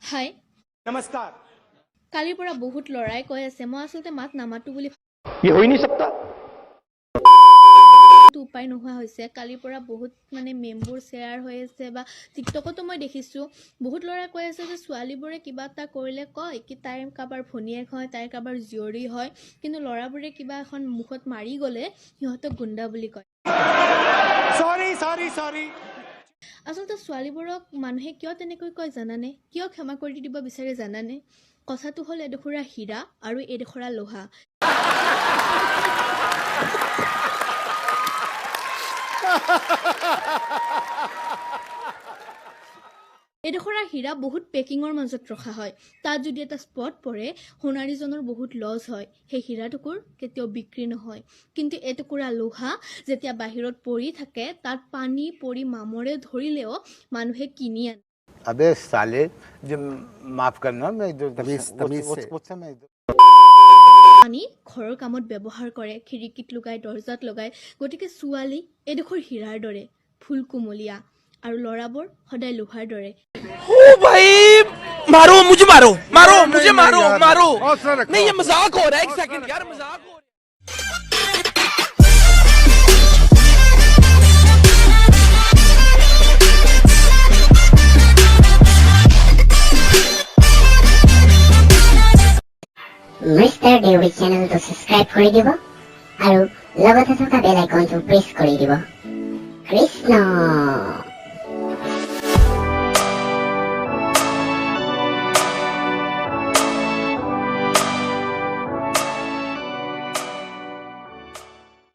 হাই नमस्कार কালিৰ পৰা বহুত লৰাই কৈ আছে মই আসলতে মাত নামাটো বুলি ये हो ही नहीं सकता উপায় নোহোৱা হৈছে কালিৰ পৰা বহুত মানে মেমবোৰ শেয়াৰ হৈ আছে বা টিকটকতো মই দেখিছো বহুত লৰাই কৈ আছে যে ছোৱালীবোৰে কিবা এটা কৰিলে কয় কি তাই কাবাৰ ভনিয়েক হয় তাই কাবাৰ জিয়ৰী হয় কিন্তু লৰাবোৰে কিবা এখন মুখত মাৰি গলে সিহঁতক গুণ্ডা বুলি কয় সৰি আসলতে ছোৱালীবোৰক মানুহে কিয় তেনেকৈ কয় জানানে কিয় ক্ষমা কৰি দিব বিচাৰে জানানে কথাটো হ'ল এডোখৰা হীৰা আৰু এডোখৰা লোহা এডোখৰা হীৰা বহুত পেকিঙৰ মাজত ৰখা হয় তাত যদি এটা স্পট পৰে সোণাৰীজনৰ বহুত লছ হয় সেই হীৰাটুকুৰ কেতিয়াও বিক্ৰী নহয় কিন্তু এটুকুৰা লোহা যেতিয়া বাহিৰত পৰি থাকে তাত পানী পৰি মামৰে ধৰিলেও মানুহে কিনি আনে अबे साले जो माफ करना मैं जो तमीज से পানী ঘৰৰ কামত ব্যৱহাৰ কৰে খিৰিকীত লগাই দৰ্জাত লগাই গতিকে ছোৱালী এডোখৰ হীৰাৰ দৰে ফুল কুমলীয়া আৰু লৰাবোৰ সদায় লোহাৰ দৰে ओ भाई मारो मुझे मारो मारो मुझे मारो मारो नहीं ये मजाक हो रहा है एक सेकंड यार मजाक हो Mr. Deori channel to subscribe কৰি দিব আৰু লগতে থকা বেল আইকনটো প্ৰেছ কৰি দিব কৃষ্ণ